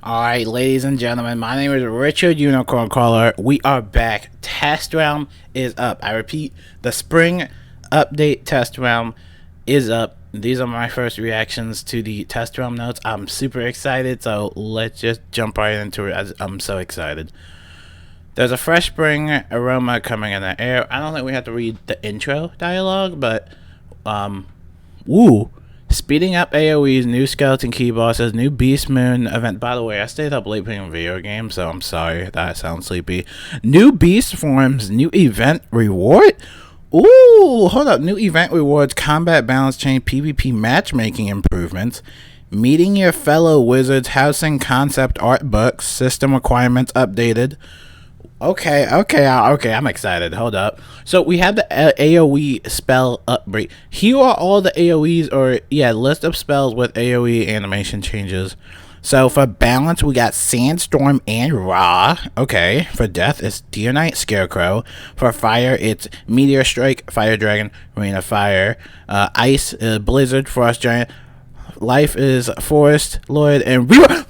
Alright, ladies and gentlemen, my name is Richard Unicorn Caller. We are back. Test round is up. I repeat, the spring update test round is up. These are my first reactions to the test round notes. I'm super excited, so let's just jump right into it. I'm so excited. There's a fresh spring aroma coming in the air. I don't think we have to read the intro dialogue, but woo. Speeding up AoE's new skeleton key bosses, new Beast Moon event. By the way, I stayed up late playing video games, so I'm sorry that I sound sleepy. New beast forms, new event reward. Ooh, hold up. New event rewards, combat balance chain, PvP matchmaking improvements, meeting your fellow wizards, housing concept art books, system requirements updated. Okay, I'm excited. Hold up. So we have the AoE spell upgrade. Here are all the AoEs, or list of spells with AoE animation changes. So for balance, we got Sandstorm and Ra. Okay. For death, it's Deer Knight, Scarecrow. For fire, it's Meteor Strike, Fire Dragon, Rain of Fire. Ice, Blizzard, Frost Giant. Life is Forest Lord, and Rebirth.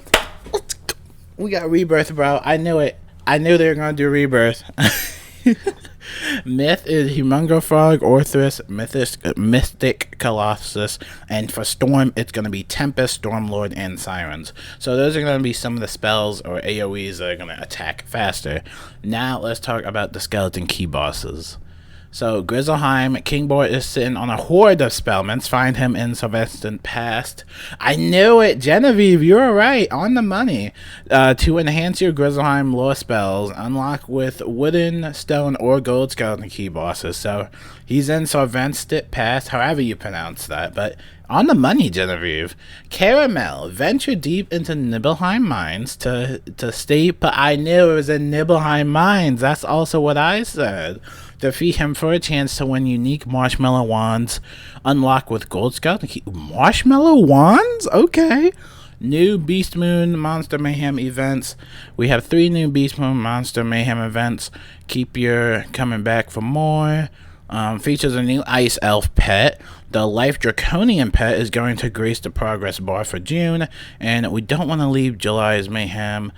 We got Rebirth, bro. I knew it. I knew they were going to do Rebirth. Myth is Humongofrog, Orthrus, Mystic Colossus, and for Storm, it's going to be Tempest, Stormlord, and Sirens. So those are going to be some of the spells or AoEs that are going to attack faster. Now let's talk about the skeleton key bosses. So, Grizzleheim, Kingbort is sitting on a horde of spellments. Find him in Sylvester Past. I knew it! Genevieve, you were right. On the money. To enhance your Grizzleheim lore spells, unlock with wooden, stone, or gold skeleton key bosses. So, he's in Sylvester Past, however you pronounce that. But, on the money, Genevieve. Caramel, venture deep into Nibelheim Mines to stay... But I knew it was in Nibelheim Mines. That's also what I said. Defeat him for a chance to win unique marshmallow wands. Unlock with gold skeleton key. Marshmallow wands? Okay. New Beast Moon Monster Mayhem events. We have 3 new Beast Moon Monster Mayhem events. Keep your coming back for more. Features a new Ice Elf pet. The Life Draconian pet is going to grace the progress bar for June. And we don't want to leave July's Mayhem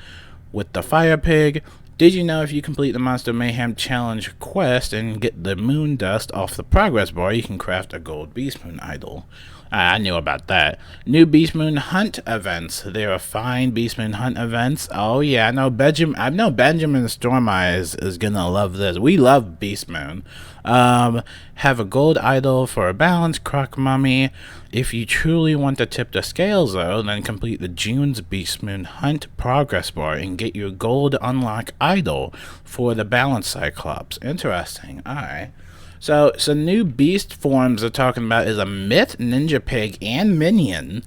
with the Fire Pig. Did you know if you complete the Monster Mayhem Challenge quest and get the moon dust off the progress bar, you can craft a gold Beast Moon idol? I knew about that. New Beast Moon Hunt events. There are fine Beast Moon Hunt events. Oh yeah, I know Benjamin Stormeye is gonna love this. We love Beast Moon. Have a gold idol for a balance, Croc Mummy. If you truly want to tip the scales though, then complete the June's Beast Moon Hunt progress bar and get your gold unlock idol for the balance Cyclops. Interesting. Alright. So new beast forms they're talking about is a Myth, Ninja Pig, and Minion.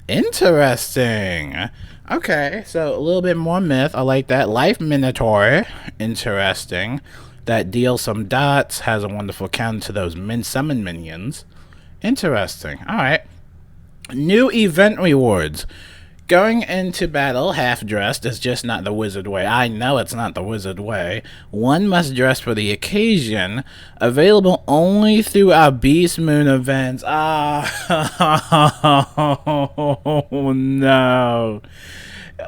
Interesting. Okay, so a little bit more Myth. I like that. Life Minotaur. Interesting. That deals some dots, has a wonderful counter to those summon minions. Interesting. Alright. New event rewards. Going into battle half-dressed is just not the wizard way. I know it's not the wizard way. One must dress for the occasion. Available only through our Beast Moon events. Oh, no.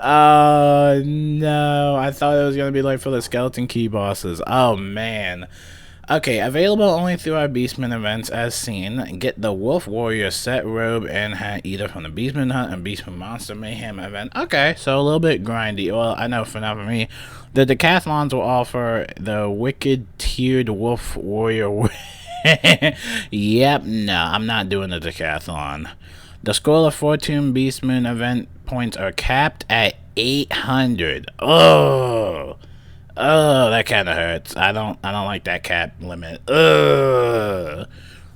Oh, no. I thought it was going to be like for the skeleton key bosses. Oh, man. Okay, available only through our Beastman events as seen. Get the Wolf Warrior set, robe, and hat either from the Beastman Hunt and Beastman Monster Mayhem event. Okay, so a little bit grindy. Well, I know for now for me, the decathlons will offer the Wicked Tiered Wolf Warrior. Yep, no, I'm not doing the decathlon. The Scroll of Fortune Beastman event points are capped at 800. Oh, that kind of hurts. I don't like that cap limit. Ugh.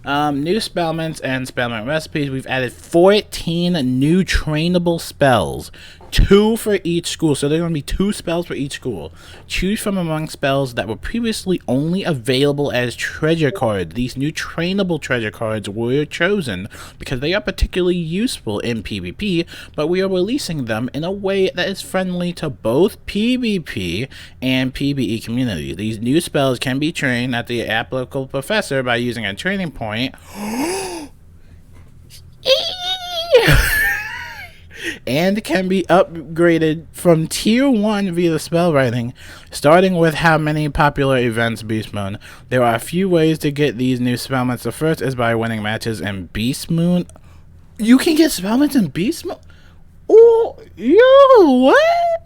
New spellments and spellment recipes. We've added 14 new trainable spells. 2 for each school. So there are going to be 2 spells for each school. Choose from among spells that were previously only available as treasure cards. These new trainable treasure cards were chosen because they are particularly useful in PvP, but we are releasing them in a way that is friendly to both PvP and PvE communities. These new spells can be trained at the applicable professor by using a training point. and can be upgraded from tier 1 via the spell writing. Starting with how many popular events Beast Moon. There are a few ways to get these new spellments. The first is by winning matches in Beast Moon. You can get spellments in Beast Moon? Oh, yo, what?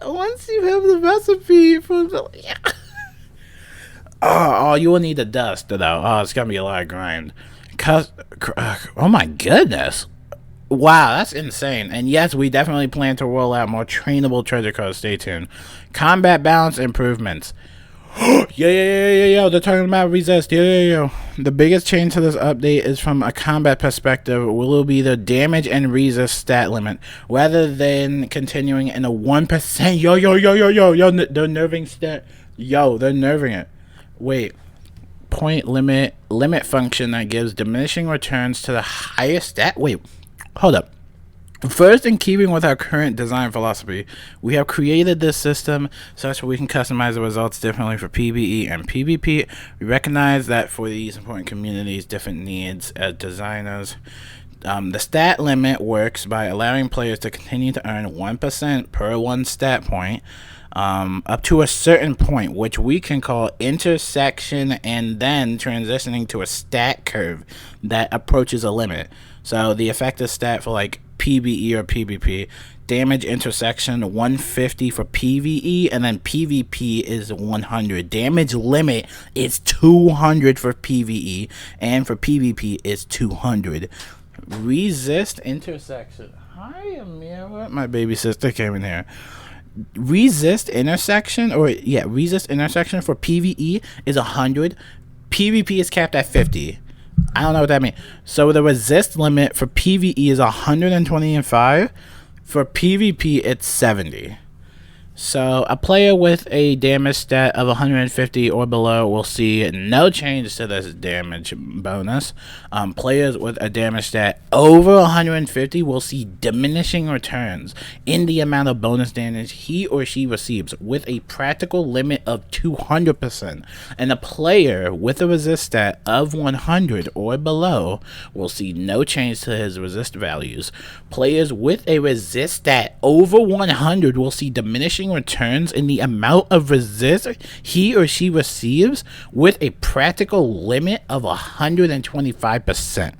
Once you have the recipe for the... Yeah. Oh, you will need the dust, though. Oh, it's going to be a lot of grind. Oh, my goodness. Wow, that's insane. And yes, we definitely plan to roll out more trainable treasure cards. Stay tuned. Combat balance improvements. Yo. They're talking about resist. Yo. The biggest change to this update is from a combat perspective. Will be the damage and resist stat limit rather than continuing in a 1%. Yo. They're nerving stat. Yo, they're nerving it. Wait. Point limit function that gives diminishing returns to the highest stat. Wait. Hold up. First, in keeping with our current design philosophy, we have created this system such that we can customize the results differently for PvE and PvP. We recognize that for these important communities, different needs as designers. The stat limit works by allowing players to continue to earn 1% per one stat point up to a certain point, which we can call intersection, and then transitioning to a stat curve that approaches a limit. So the effective stat for like PvE or PvP, damage intersection 150 for PvE, and then PvP is 100. Damage limit is 200 for PvE, and for PvP is 200. Resist intersection. Hi, Amira. My baby sister came in here. Resist intersection for PvE is 100. PvP is capped at 50. I don't know what that means. So the resist limit for PvE is 125. For PvP, it's 70. So a player with a damage stat of 150 or below will see no change to this damage bonus. Players with a damage stat over 150 will see diminishing returns in the amount of bonus damage he or she receives with a practical limit of 200%. And a player with a resist stat of 100 or below will see no change to his resist values. Players with a resist stat over 100 will see diminishing returns in the amount of resist he or she receives with a practical limit of 125%.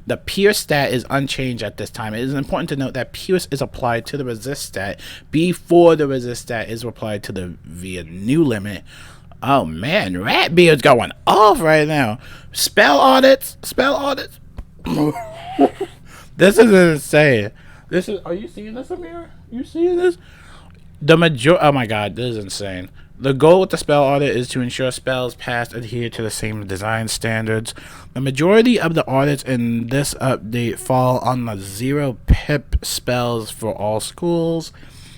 The Pierce stat is unchanged at this time. It is important to note that Pierce is applied to the resist stat before the resist stat is applied to the via new limit. Oh man, Ratbeard's going off right now. Spell audits. This is insane. Are you seeing this, Amir? You seeing this? Oh my god, this is insane. The goal with the spell audit is to ensure spells passed adhere to the same design standards. The majority of the audits in this update fall on the 0 pip spells for all schools.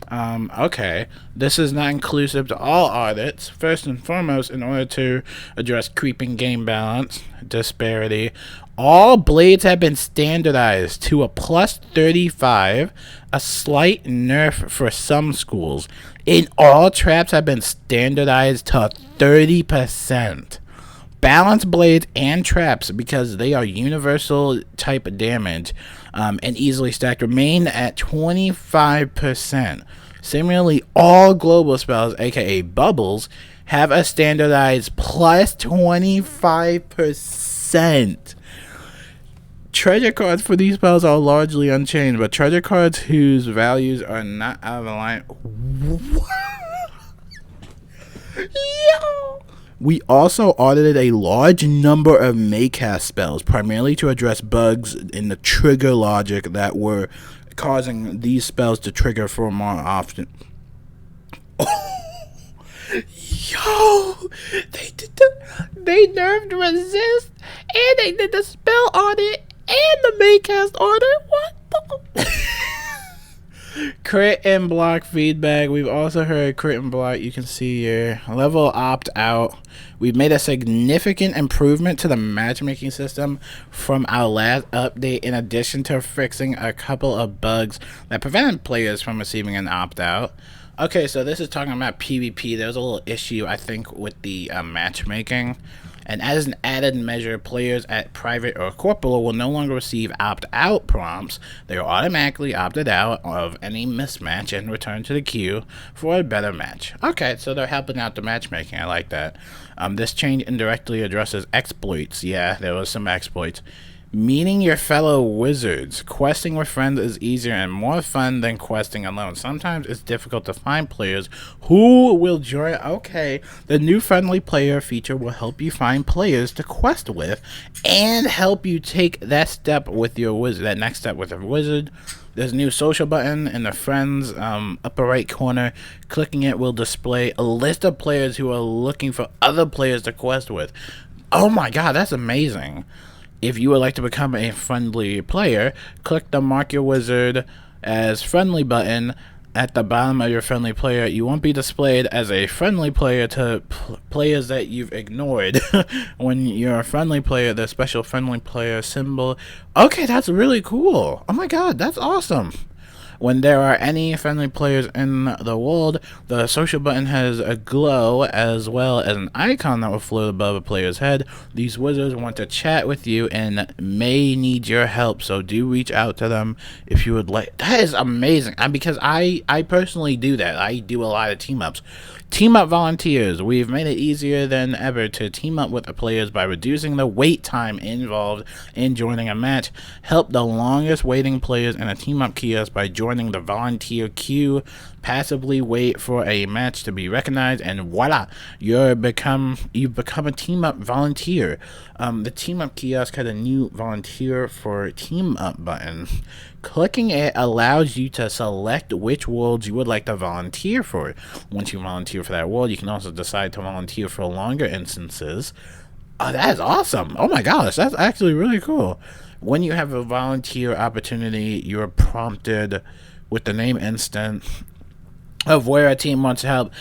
Okay, this is not inclusive to all audits. First and foremost, in order to address creeping game balance disparity, all blades have been standardized to a plus 35, a slight nerf for some schools, and all traps have been standardized to 30%. Balance blades and traps, because they are universal type damage and easily stacked, remain at 25%. Similarly, all global spells, aka bubbles, have a standardized plus 25%. Treasure cards for these spells are largely unchanged, but treasure cards whose values are not out of line. Yo! We also audited a large number of Maycast spells, primarily to address bugs in the trigger logic that were causing these spells to trigger for more often. Yo! They nerfed resist, and they did the spell audit, and the Maycast audit. What the? Crit and block feedback. We've also heard crit and block. You can see here. Level opt out. We've made a significant improvement to the matchmaking system from our last update, in addition to fixing a couple of bugs that prevented players from receiving an opt out. Okay, so this is talking about PvP. There was a little issue, I think, with the matchmaking. And as an added measure, players at Private or Corporal will no longer receive opt-out prompts. They are automatically opted out of any mismatch and return to the queue for a better match. Okay, so they're helping out the matchmaking. I like that. This change indirectly addresses exploits. Yeah, there was some exploits. Meeting your fellow wizards. Questing with friends is easier and more fun than questing alone. Sometimes it's difficult to find players who will join. Okay, the new friendly player feature will help you find players to quest with and help you take that step with your wizard, that next step with a wizard. There's a new social button in the friends upper right corner. Clicking it will display a list of players who are looking for other players to quest with. Oh my god, that's amazing. If you would like to become a friendly player, click the Mark Your Wizard as Friendly button at the bottom of your friendly player. You won't be displayed as a friendly player to players that you've ignored. When you're a friendly player, the special friendly player symbol. Okay, that's really cool. Oh my god, that's awesome. When there are any friendly players in the world, the social button has a glow as well as an icon that will float above a player's head. These wizards want to chat with you and may need your help, so do reach out to them if you would like. That is amazing, because I personally do that. I do a lot of team ups. Team up volunteers. We've made it easier than ever to team up with the players by reducing the wait time involved in joining a match. Help the longest waiting players in a team up kiosk by joining the volunteer queue. Passively wait for a match to be recognized, and voila, you've become a team up volunteer. The team up kiosk had a new volunteer for team up button. Clicking it allows you to select which worlds you would like to volunteer for. Once you volunteer for that world, you can also decide to volunteer for longer instances. That is awesome. Oh my gosh, that's actually really cool. When you have a volunteer opportunity, you're prompted with the name instant of where a team wants help.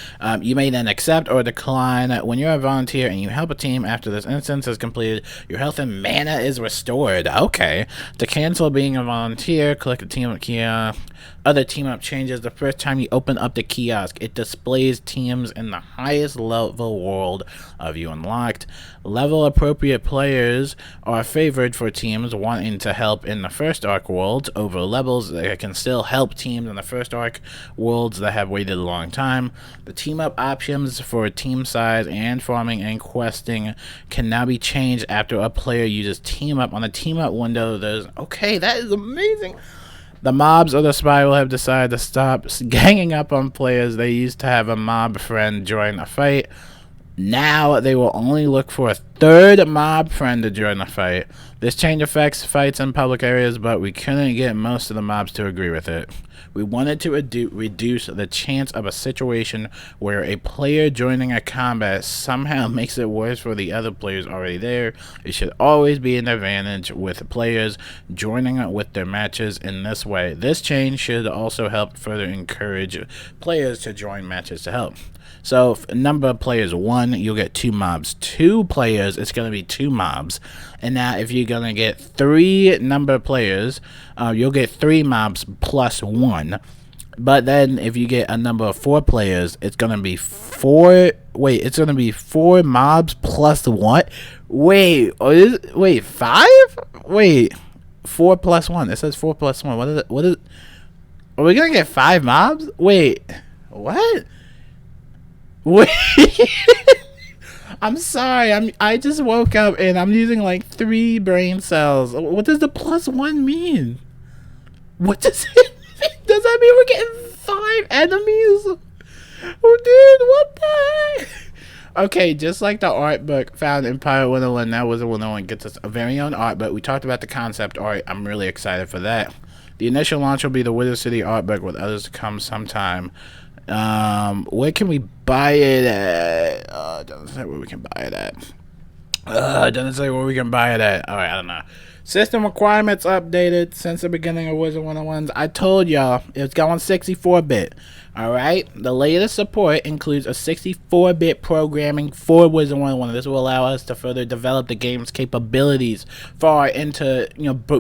You may then accept or decline. When you're a volunteer and you help a team after this instance is completed, your health and mana is restored. Okay. To cancel being a volunteer, click the team up kiosk. Other team up changes. The first time you open up the kiosk, it displays teams in the highest level world of you unlocked. Level appropriate players are favored for teams wanting to help in the first arc worlds over levels that can still help teams in the first arc worlds that have waited a long time. The team up options for team size and farming and questing can now be changed after a player uses team up on the team up window. Okay, that is amazing. The mobs or the spy will have decided to stop ganging up on players. They used to have a mob friend join a fight. Now they will only look for a third mob friend to join the fight. This change affects fights in public areas, but we couldn't get most of the mobs to agree with it. We wanted to reduce the chance of a situation where a player joining a combat somehow makes it worse for the other players already there. It should always be an advantage with players joining with their matches in this way. This change should also help further encourage players to join matches to help. So, number of players 1, you'll get 2 mobs. 2 players, it's going to be 2 mobs. And now, if you're going to get 3 number of players, you'll get 3 mobs plus 1. But then, if you get a number of 4 players, it's going to be 4. Wait, it's going to be 4 mobs plus what? Wait, 5? Wait, 4 plus 1. It says 4 plus 1. What is it? Are we going to get 5 mobs? Wait, what? Wait, I'm sorry. I just woke up and I'm using like 3 brain cells. What does the plus 1 mean? What does it mean? Does that mean we're getting 5 enemies? Oh, dude, what the heck? Okay, just like the art book found in Pirate 101, now Wizard 101 gets us a very own art book. We talked about the concept art. I'm really excited for that. The initial launch will be the Wizard City art book with others to come sometime. Where can we buy it at? Doesn't say where we can buy it at. Doesn't say where we can buy it at. Alright, I don't know. System requirements updated since the beginning of Wizard 101's. I told y'all it's going 64-bit. Alright, the latest support includes a 64-bit programming for Wizard 101. This will allow us to further develop the game's capabilities far into,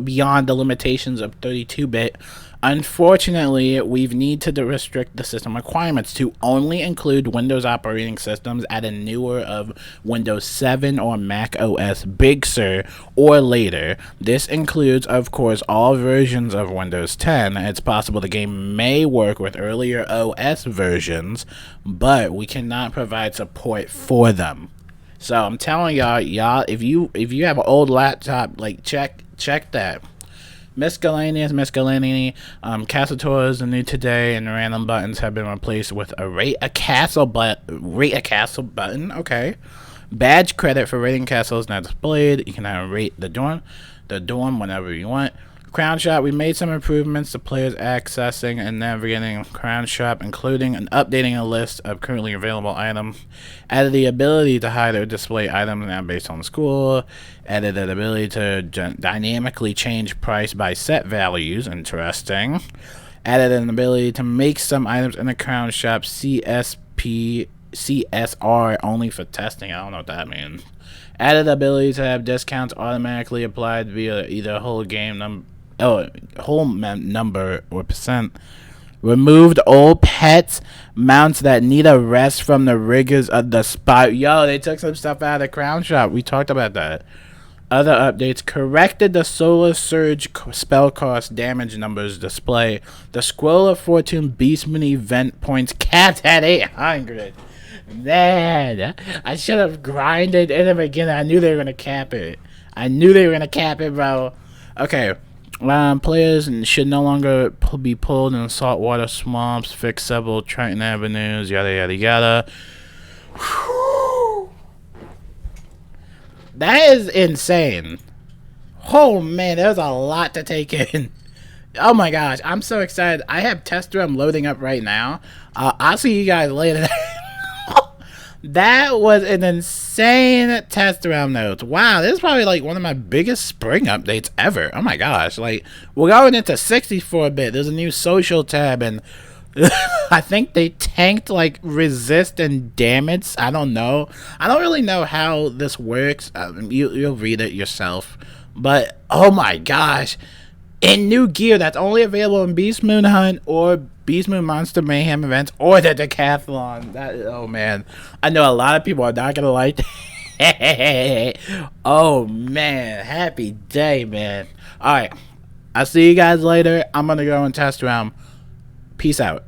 beyond the limitations of 32-bit. Unfortunately, we need to restrict the system requirements to only include Windows operating systems at a newer of Windows 7 or Mac OS Big Sur or later. This includes, of course, all versions of Windows 10. It's possible the game may work with earlier OS versions, but we cannot provide support for them. So I'm telling y'all, if you have an old laptop, like check that. Miscellaneous, castle tours are new today, and random buttons have been replaced with a rate a castle button. Okay, badge credit for rating castles now displayed. You can now rate the dorm whenever you want. Crown Shop, we made some improvements to players accessing and navigating Crown Shop, including updating a list of currently available items. Added the ability to hide or display items now based on school. Added the ability to dynamically change price by set values. Interesting. Added an ability to make some items in the Crown Shop CSR only for testing. I don't know what that means. Added the ability to have discounts automatically applied via either whole number or percent. Removed old pets mounts that need a rest from the rigors of the spot. Yo, they took some stuff out of the Crown Shop. We talked about that. Other updates: corrected the Solar Surge spell cost damage numbers display. The Scroll of Fortune Beastman event points capped at 800. Man, I should have grinded in the beginning. I knew they were gonna cap it. Bro. Okay. Players should no longer be pulled in saltwater swamps, fix several Triton avenues, yada yada yada. Whew. That is insane. Oh man, there's a lot to take in. Oh my gosh, I'm so excited. I have test room loading up right now. I'll see you guys later. That was an insane test around notes. Wow, this is probably like one of my biggest spring updates ever. Oh my gosh, like we're going into 64-bit. There's a new social tab, and I think they tanked like resist and damage. I don't know. I don't really know how this works. You'll read it yourself. But oh my gosh, in new gear that's only available in Beast Moon Hunt or Beast Moon Monster Mayhem events or the Decathlon. Oh man, I know a lot of people are not gonna like that. Oh man, happy day, man. All right, I'll see you guys later. I'm gonna go and test around. Peace out.